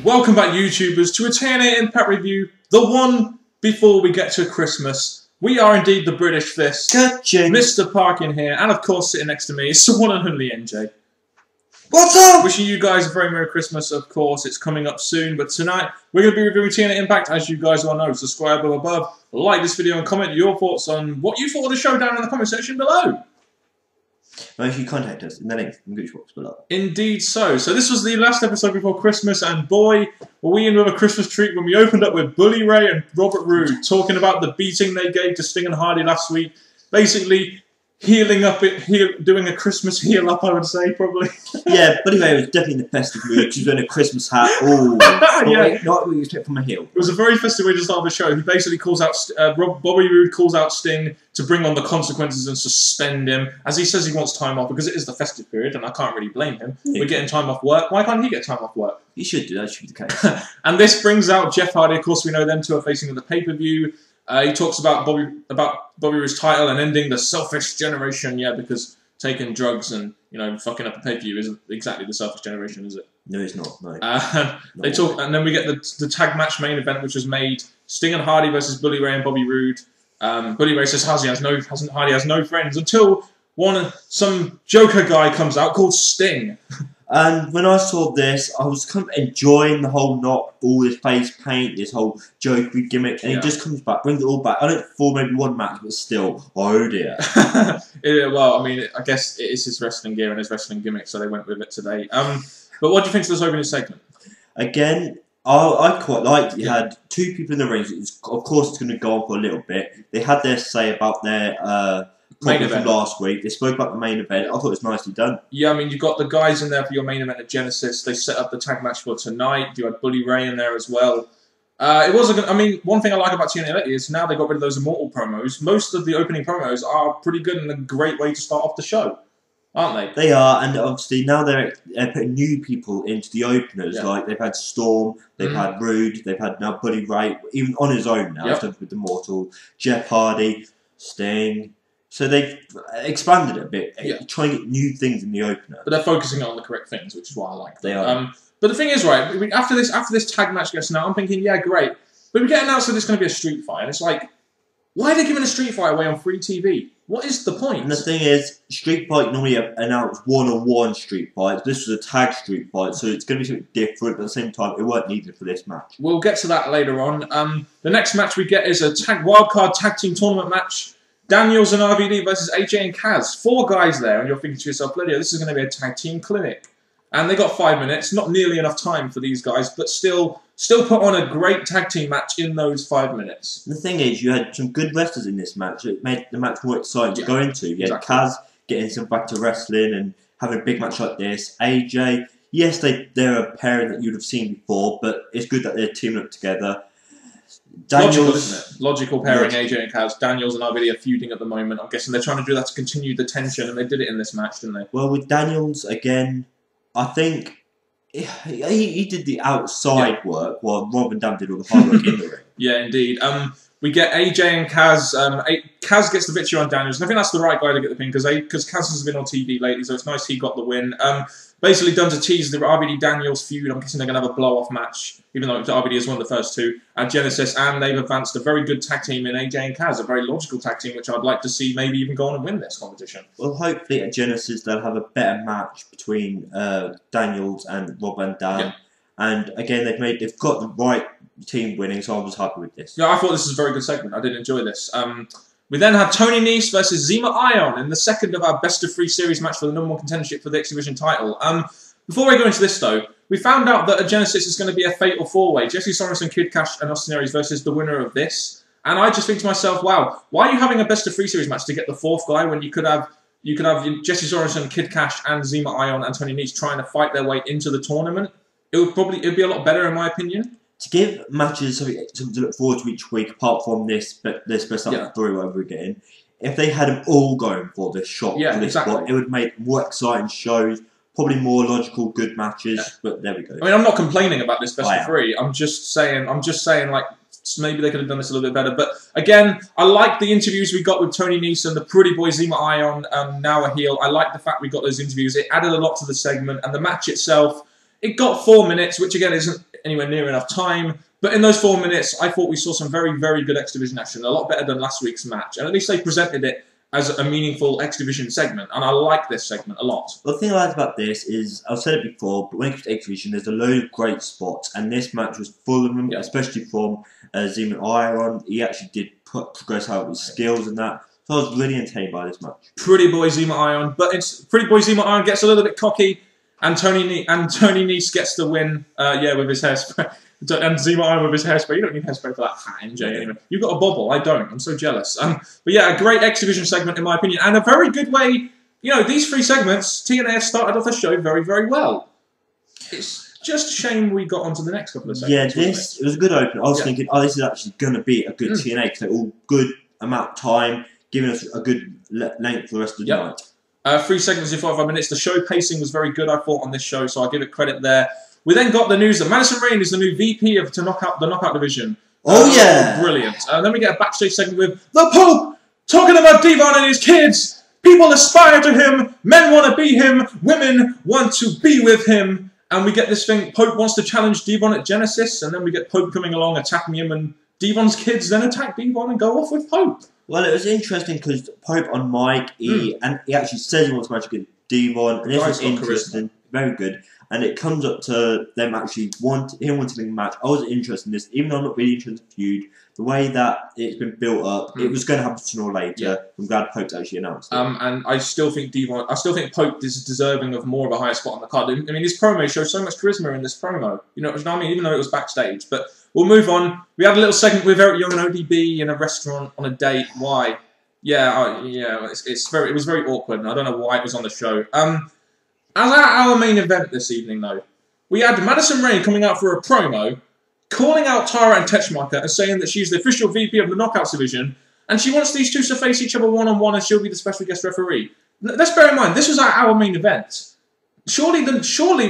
Welcome back, YouTubers, to a TNA Impact review, the one before we get to Christmas. We are indeed the British Fist. Mr. Parkin here, and of course, sitting next to me is the one and only NJ. What's up? Wishing you guys a very Merry Christmas, of course. It's coming up soon, but tonight we're going to be reviewing TNA Impact, as you guys all know. Subscribe above, like this video, and comment your thoughts on what you thought of the show down in the comment section below. Make sure you contact us in the link in the Gooch box below. Indeed so. So this was the last episode before Christmas, and boy, were we in with a Christmas treat when we opened up with Bully Ray and Robert Roode talking about the beating they gave to Sting and Hardy last week. Basically, healing up, doing a Christmas heal up, I would say, probably. Yeah, Bully Ray was definitely in the festive mood. She was wearing a Christmas hat. Oh, yeah. Not what you expect from a heel. It was a very festive way to start the show. He basically calls out, Bobby Roode calls out Sting to bring on the consequences and suspend him, as he says he wants time off because it is the festive period, and I can't really blame him. Yeah. We're getting time off work. Why can't he get time off work? He should do. That should be the case. And this brings out Jeff Hardy. Of course, we know them two are facing in the pay-per-view. He talks about Bobby Roode's title and ending the selfish generation. Yeah, because taking drugs and fucking up a pay-per-view isn't exactly the selfish generation, is it? No, it's not. No. They talk, and then we get the tag match main event, which was made Sting and Hardy versus Bully Ray and Bobby Roode. Bully Ray says Hardy has no friends until some Joker guy comes out called Sting. And when I saw this, I was kind of enjoying the whole all this face paint, this whole Joker gimmick, and he just comes back, brings it all back. I don't for maybe one match, but still, oh dear. Well, I mean, I guess it is his wrestling gear and his wrestling gimmick, so they went with it today. But what do you think of this opening segment? Again, I quite liked it. You had two people in the ring. Of course, it's going to go on for a little bit. They had their say about their main event from last week. They spoke about the main event. I thought it was nicely done. Yeah, I mean, you've got the guys in there for your main event at Genesis. They set up the tag match for tonight. You had Bully Ray in there as well. It was I mean, one thing I like about TNA lately is now they got rid of those Immortal promos. Most of the opening promos are pretty good and a great way to start off the show, aren't they? They are, and obviously now they're putting new people into the openers. Yeah. Like they've had Storm, they've had Roode, they've had now Bully Ray, even on his own now. Yep. With Immortal, Jeff Hardy, Sting. So they've expanded it a bit, trying to get new things in the opener. But they're focusing on the correct things, which is what I like. They are. But the thing is, right, after this tag match gets announced, I'm thinking, yeah, great. But we get announced that it's going to be a street fight, and it's like, why are they giving a street fight away on free TV? What is the point? And the thing is, street fight normally announce one-on-one street fights. This was a tag street fight, so it's going to be something different, but at the same time, it weren't needed for this match. We'll get to that later on. The next match we get is a wildcard tag team tournament match. Daniels and RVD versus AJ and Kaz. 4 guys there, and you're thinking to yourself, Lydia, this is going to be a tag team clinic. And they got 5 minutes, not nearly enough time for these guys, but still put on a great tag team match in those 5 minutes. The thing is, you had some good wrestlers in this match. It made the match more exciting to go into. You had Kaz getting some back to wrestling and having a big match like this. AJ, yes, they're a pairing that you'd have seen before, but it's good that they're teaming up together. Daniels, logical, isn't it? Logical pairing, AJ and Kaz. Daniels and RVD are feuding at the moment. I'm guessing they're trying to do that to continue the tension, and they did it in this match, didn't they? Well, with Daniels, again, I think he did the outside work, while Rob and Dan did all the hard work in the ring. Yeah, indeed. We get AJ and Kaz. Kaz gets the victory on Daniels, and I think that's the right guy to get the pin, because Kaz has been on TV lately, so it's nice he got the win. Basically done to tease the RVD-Daniels feud. I'm guessing they're going to have a blow-off match, even though RVD is one of the first two, at Genesis, and they've advanced a very good tag team in AJ and Kaz, a very logical tag team, which I'd like to see maybe even go on and win this competition. Well, hopefully at Genesis they'll have a better match between Daniels and Rob and Dan. Yeah. And again, they've got the right team winning, so I was happy with this. Yeah, I thought this was a very good segment. I did enjoy this. We then had Tony Nese versus Zima Ion in the second of our best-of-3 series match for the #1 contendership for the X Division title. Before we go into this, though, we found out that at Genesis is going to be a fatal 4-way. Jesse Sorensen, Kid Cash, and Austin Aries versus the winner of this. And I just think to myself, wow, why are you having a best-of-3 series match to get the 4th guy when you could have Jesse Sorensen, Kid Cash, and Zima Ion and Tony Nese trying to fight their way into the tournament? It'd be a lot better, in my opinion. To give matches something to look forward to each week, apart from this best of 3 whatever we're getting, if they had them all going for this shot, for this spot, it would make more exciting shows, probably more logical, good matches. But there we go. I mean, I'm not complaining about this best of 3. I'm just saying, like, maybe they could have done this a little bit better. But again, I like the interviews we got with Tony Nese and the pretty boy Zima Ion, now a heel. I like the fact we got those interviews. It added a lot to the segment, and the match itself, it got 4 minutes, which again isn't anywhere near enough time. But in those 4 minutes, I thought we saw some very, very good X Division action. A lot better than last week's match. And at least they presented it as a meaningful X Division segment. And I like this segment a lot. The thing I like about this is, I've said it before, but when it comes to X Division, there's a load of great spots. And this match was full of them, especially from Zima Iron. He actually did progress out with skills and that. So I was really entertained by this match. Pretty boy Zima Iron. But Pretty boy Zima Iron gets a little bit cocky. And Tony Nese gets the win, with his hairspray. And Zima Iron with his hairspray. You don't need hairspray for that hat, MJ. Anyway, you've got a bobble. I don't. I'm so jealous. But yeah, a great X Division segment in my opinion, and a very good way. You know, these 3 segments, TNA have started off the show very, very well. It's just a shame we got onto the next couple of segments. Yeah, it was a good open. I was thinking, this is actually going to be a good TNA because they're all good amount of time, giving us a good length for the rest of the night. 3 segments in 45 minutes. The show pacing was very good, I thought, on this show, so I'll give it credit there. We then got the news that Madison Rayne is the new VP of the Knockout Division. Oh, yeah! Brilliant. Then we get a backstage segment with the Pope talking about Devon and his kids. People aspire to him. Men want to be him. Women want to be with him. And we get this thing, Pope wants to challenge Devon at Genesis, and then we get Pope coming along, attacking him, and Devon's kids then attack Devon and go off with Pope. Well, it was interesting because Pope on mic, he actually says he wants to match against Devon, and this is interesting, very good. And it comes up to them actually wanting a match. I was interested in this, even though I'm not really interested in the feud. The way that it's been built up, it was going to happen sooner or later. Yeah. I'm glad Pope's actually announced it. And I still think Pope is deserving of more of a higher spot on the card. I mean, his promo shows so much charisma in this promo. You know what I mean? Even though it was backstage. But we'll move on. We had a little segment with Eric Young and ODB in a restaurant on a date. Why? It was very awkward, and I don't know why it was on the show. As our main event this evening, though, we had Madison Rayne coming out for a promo, calling out Tara and Teschmacher and saying that she's the official VP of the Knockouts division, and she wants these two to face each other one-on-one, and she'll be the special guest referee. Let's bear in mind, this was our main event. Surely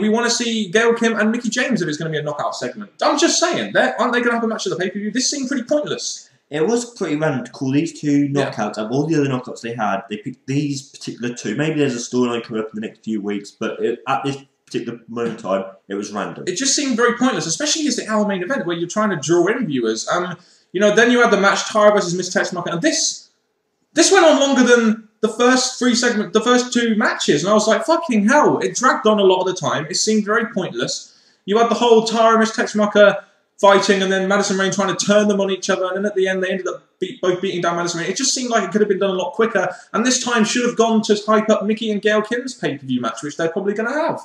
we want to see Gail Kim and Mickie James if it's going to be a knockout segment. I'm just saying, aren't they going to have a match at the pay-per-view? This seemed pretty pointless. It was pretty random to call these 2 knockouts. Of all the other knockouts they had, they picked these particular 2. Maybe there's a storyline coming up in the next few weeks, but at this particular moment in time, it was random. It just seemed very pointless, especially as the our main event where you're trying to draw in viewers. Then you had the match Tara versus Miss Teschmacher, and this went on longer than the first 2 matches, and I was like, fucking hell! It dragged on a lot of the time. It seemed very pointless. You had the whole Tara Miss Teschmacher fighting, and then Madison Rayne trying to turn them on each other, and then at the end they ended up both beating down Madison Rayne. It just seemed like it could have been done a lot quicker, and this time should have gone to hype up Mickie and Gail Kim's pay-per-view match, which they're probably going to have.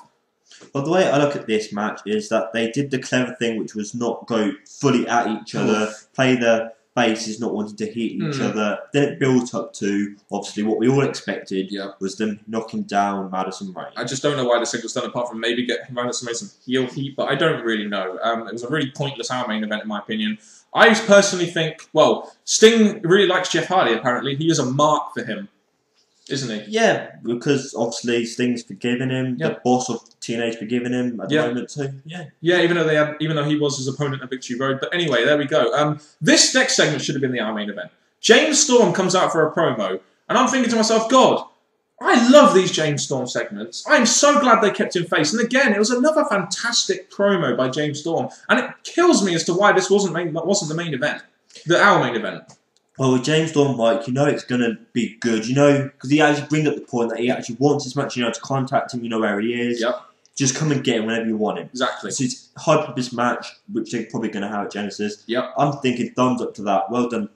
Well, the way I look at this match is that they did the clever thing, which was not go fully at each other, play the bases, not wanting to hit each other. Then it built up to, obviously, what we all expected was them knocking down Madison Rayne. I just don't know why this thing was done, apart from maybe get Madison Rayne some heel heat, but I don't really know. It was a really pointless our main event, in my opinion. I personally think, Sting really likes Jeff Hardy, apparently. He is a mark for him, isn't he? Yeah, because obviously Sting's forgiven him. The boss of TNA's forgiven him at the moment too. Yeah, even though he was his opponent at Victory Road. But anyway, there we go. This next segment should have been the our main event. James Storm comes out for a promo, and I'm thinking to myself, God, I love these James Storm segments. I'm so glad they kept him face. And again, it was another fantastic promo by James Storm, and it kills me as to why this wasn't the main event, our main event. Well, with James Storm, Mike, you know it's going to be good, because he actually brings up the point that he actually wants this match, to contact him, where he is. Yep. Just come and get him whenever you want him. Exactly. So it's hype up this match, which they're probably going to have at Genesis. Yep. I'm thinking thumbs up to that. Well done,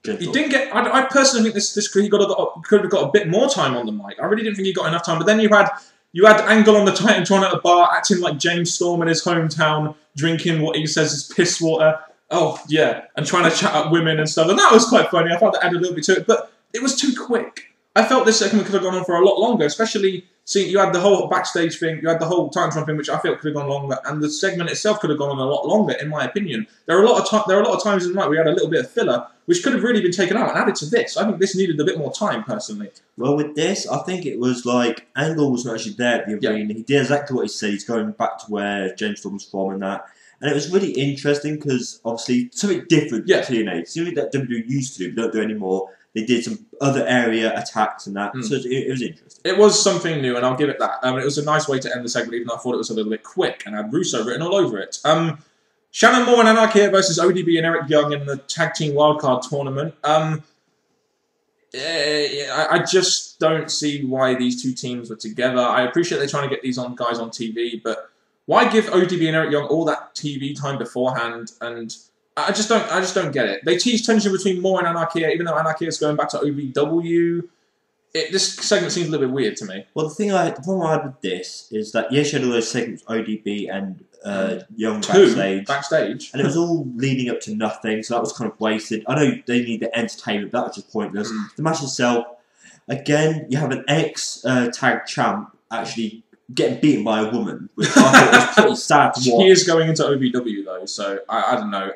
James Storm. He didn't get... I personally think this he could have got a bit more time on the mic. I really didn't think he got enough time. But then you had Angle on the Titantron at a bar, acting like James Storm in his hometown, drinking what he says is piss water. Oh, yeah, and trying to chat up women and stuff. And that was quite funny. I thought that added a little bit to it. But it was too quick. I felt this segment could have gone on for a lot longer, especially seeing you had the whole backstage thing, you had the whole Titantron thing, which I felt could have gone longer, and the segment itself could have gone on a lot longer, in my opinion. There are a lot of times in the night we had a little bit of filler, which could have really been taken out and added to this. I think this needed a bit more time, personally. Well, with this, I think it was like Angle was not actually there at the arena. He did exactly what he said. He's going back to where James Storm was from and that. And it was really interesting because, obviously, something different to TNA. Something that WWE used to do, but don't do anymore. They did some other area attacks and that, so it was interesting. It was something new, and I'll give it that. It was a nice way to end the segment, even though I thought it was a little bit quick, and had Russo written all over it. Shannon Moore and Anarchy versus ODB and Eric Young in the Tag Team Wildcard Tournament. I just don't see why these two teams were together. I appreciate they're trying to get these guys on TV, but why give ODB and Eric Young all that TV time beforehand? And I just don't get it. They tease tension between Moore and Anarchy, even though Anarchy is going back to OVW. This segment seems a little bit weird to me. Well, the problem I had with this is that yes, you had all those segments, ODB and Young backstage, and it was all leading up to nothing, so that was kind of wasted. I know they need the entertainment, but that was just pointless. The match itself, again, you have an ex-tag champ actually getting beaten by a woman, which I thought was pretty sad to watch. He is going into OVW though, so I don't know.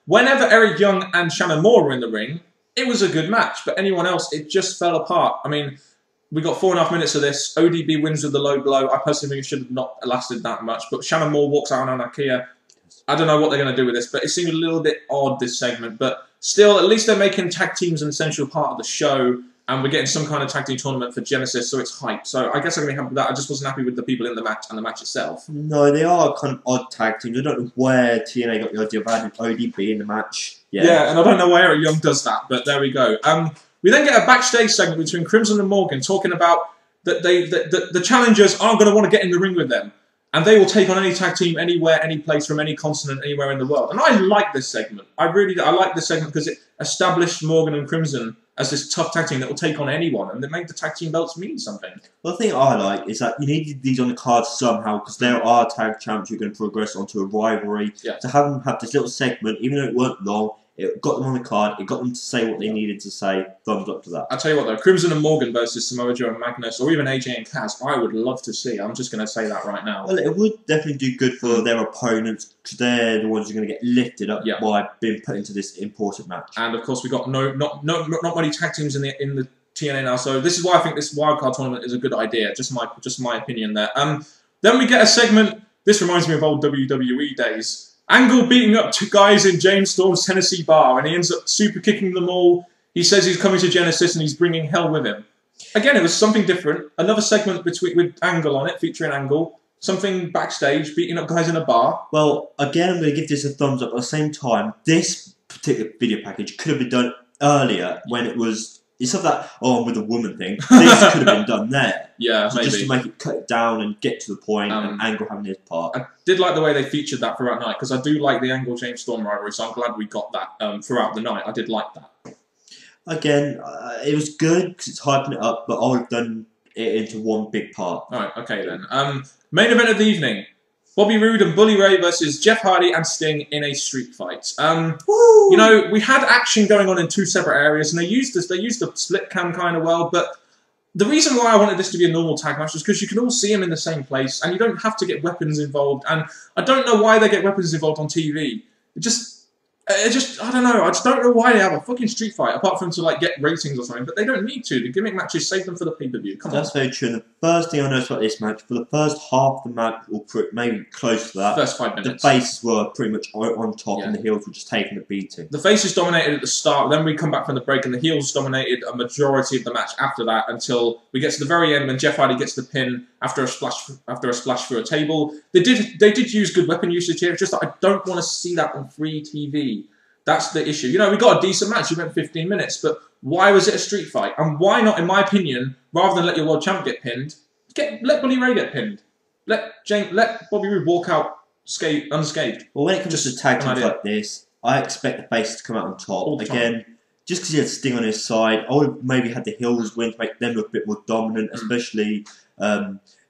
Whenever Eric Young and Shannon Moore were in the ring, it was a good match, but anyone else, it just fell apart. I mean, we got 4.5 minutes of this. ODB wins with the low blow. I personally think it should have not lasted that much, but Shannon Moore walks out on Anarchy. I don't know what they're going to do with this, but it seemed a little bit odd, this segment. But still, at least they're making tag teams an essential part of the show, and we're getting some kind of tag team tournament for Genesis, so it's hype. So I guess I'm going to be happy with that. I just wasn't happy with the people in the match and the match itself. No, they are kind of odd tag teams. I don't know where TNA got the idea of adding ODB in the match. Yeah, and I don't know why Eric Young does that, but there we go. We then get a backstage segment between Crimson and Morgan talking about that the challengers aren't going to want to get in the ring with them, and they will take on any tag team anywhere, any place, from any continent, anywhere in the world. And I like this segment. I like this segment because it established Morgan and Crimson as this tough tag team that will take on anyone, and they made the tag team belts mean something. Well, the thing I like is that you needed these on the card somehow, because there are tag champs who are going to progress onto a rivalry. Yeah. To have them have this little segment, even though it weren't long, it got them on the card, it got them to say what they needed to say. Thumbs up to that. I'll tell you what though, Crimson and Morgan versus Samoa Joe and Magnus, or even AJ and Kaz, I would love to see. I'm just going to say that right now. Well, it would definitely do good for their opponents, because they're the ones who are going to get lifted up by being put into this important match. And of course, we got not many tag teams in the TNA now, so this is why I think this wildcard tournament is a good idea. Just my opinion there. Then we get a segment. This reminds me of old WWE days. Angle beating up two guys in James Storm's Tennessee bar, and he ends up super kicking them all. He says he's coming to Genesis and he's bringing hell with him. Again, it was something different. Another segment with Angle on it, featuring Angle. Something backstage, beating up guys in a bar. Well, again, I'm going to give this a thumbs up. At the same time, this particular video package could have been done earlier when it was... Instead of that, I'm with a woman thing, this could have been done there. Yeah, so maybe. Just to make it cut it down and get to the point, and Angle having his part. I did like the way they featured that throughout the night, because I do like the Angle-James Storm rivalry, so I'm glad we got that throughout the night. I did like that. Again, it was good, because it's hyping it up, but I would have done it into one big part. Alright, okay then. Main event of the evening. Bobby Roode and Bully Ray versus Jeff Hardy and Sting in a street fight. You know, we had action going on in two separate areas, and they used the split cam kind of well, but the reason why I wanted this to be a normal tag match was because you can all see them in the same place, and you don't have to get weapons involved, and I don't know why they get weapons involved on TV. I don't know. I just don't know why they have a fucking street fight, apart from to like get ratings or something. But they don't need to. The gimmick matches save them for the pay-per-view. Come on. That's very true. And the first thing I noticed about this match, for the first half of the match, or maybe close to that, first 5 minutes, the faces were pretty much on top, and the heels were just taking the beating. The faces dominated at the start. Then we come back from the break, and the heels dominated a majority of the match after that, until we get to the very end when Jeff Hardy gets the pin after a splash through a table. They did use good weapon usage here. It's just that I don't want to see that on free TV. That's the issue. You know, we got a decent match. We went 15 minutes, but why was it a street fight? And why not, in my opinion, rather than let your world champ get pinned, let Bully Ray get pinned. Let Bobby Roode walk out unscathed. Well, when it comes to tag teams like this, I expect the faces to come out on top. Again, just because he had Sting on his side, I would have maybe had the heels win to make them look a bit more dominant, especially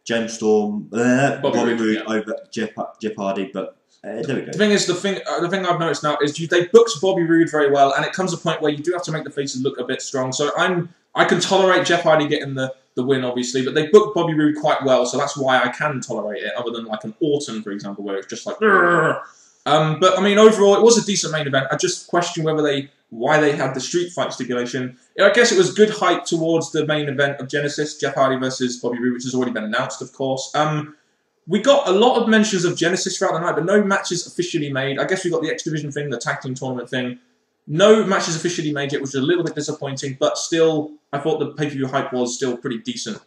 James Storm, Bobby Roode over Jeff Hardy, but... there we go. The thing is, the thing I've noticed now is they booked Bobby Roode very well, and it comes a point where you do have to make the faces look a bit strong. So I can tolerate Jeff Hardy getting the win, obviously, but they booked Bobby Roode quite well, so that's why I can tolerate it, other than like an Orton, for example, where it's just like... But, I mean, overall, it was a decent main event. I just question why they had the street fight stipulation. I guess it was good hype towards the main event of Genesis, Jeff Hardy versus Bobby Roode, which has already been announced, of course. We got a lot of mentions of Genesis throughout the night, but no matches officially made. I guess we got the X Division thing, the tag team tournament thing. No matches officially made yet, which was a little bit disappointing, but still, I thought the pay-per-view hype was still pretty decent.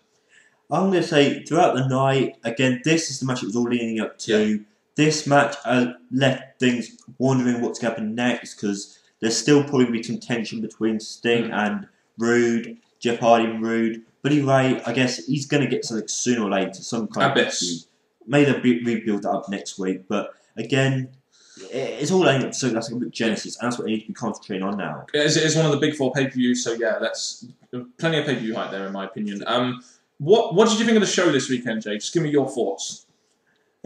I'm going to say, throughout the night, again, this is the match it was all leading up to. this match left things wondering what's going to happen next, because there's still probably going to be contention between Sting and Rude, Jeff Hardy and Rude. Buddy Ray, I guess he's going to get something sooner or later, some kind of maybe they'll rebuild that up next week. But again, it's all aimed at so that's like a big Genesis, and that's what they need to be concentrating on now. It is one of the big 4 pay-per-views, so yeah, that's plenty of pay-per-view hype there, in my opinion. What did you think of the show this weekend, Jay? Just give me your thoughts.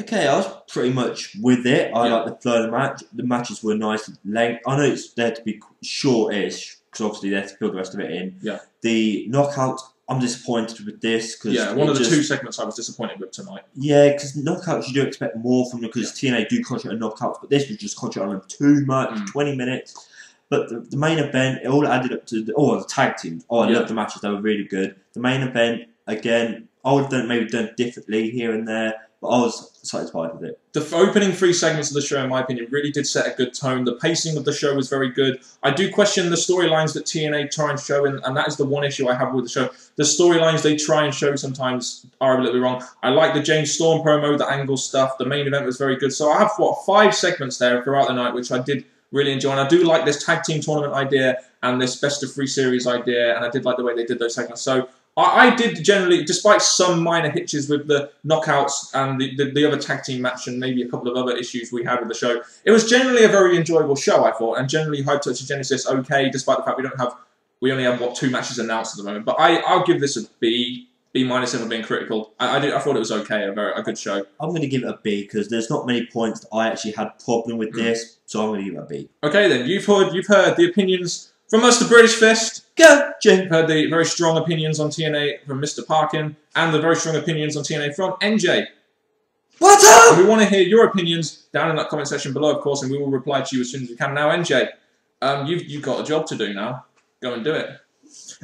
Okay, I was pretty much with it. I like the flow of the match. The matches were nice length. I know it's there to be short-ish, because obviously they have to build the rest of it in. Yeah. The knockout, I'm disappointed with this. Cause one of the 2 segments I was disappointed with tonight. Yeah, because knockouts you do expect more from them, because TNA do concentrate on knockouts, but this was just concentrating on them too much, 20 minutes. But the main event, it all added up to the tag team. I love the matches, they were really good. The main event, again, I would have maybe done differently here and there, but I was satisfied with it. The opening 3 segments of the show, in my opinion, really did set a good tone. The pacing of the show was very good. I do question the storylines that TNA try and show, and that is the one issue I have with the show. The storylines they try and show sometimes are a little bit wrong. I like the James Storm promo, the angle stuff. The main event was very good. So I have, 5 segments there throughout the night, which I did really enjoy. And I do like this tag team tournament idea and this best of 3 series idea, and I did like the way they did those segments. So I did generally, despite some minor hitches with the knockouts and the other tag team match and maybe a couple of other issues we had with the show, it was generally a very enjoyable show, I thought, and generally High Touch and Genesis okay, despite the fact we only have 2 matches announced at the moment. But I'll give this a B minus if I'm being critical. I thought it was okay, a good show. I'm going to give it a B because there's not many points that I actually had problem with this, so I'm going to give it a B. Okay then, you've heard the opinions from us, the British Fist. Go, Jim. Heard the very strong opinions on TNA from Mr. Parkin, and the very strong opinions on TNA from NJ. What's up? And we want to hear your opinions down in that comment section below, of course, and we will reply to you as soon as we can. Now, NJ, you've got a job to do now. Go and do it.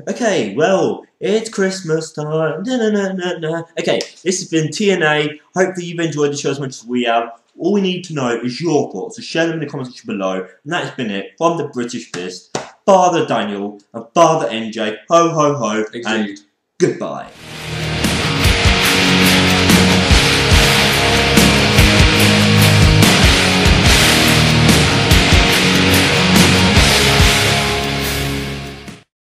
Okay, well, it's Christmas time. Okay, this has been TNA. Hopefully you've enjoyed the show as much as we have. All we need to know is your thoughts, so share them in the comment section below. And that has been it from the British Fist, Father Daniel, and Father NJ. Ho, ho, ho, and goodbye.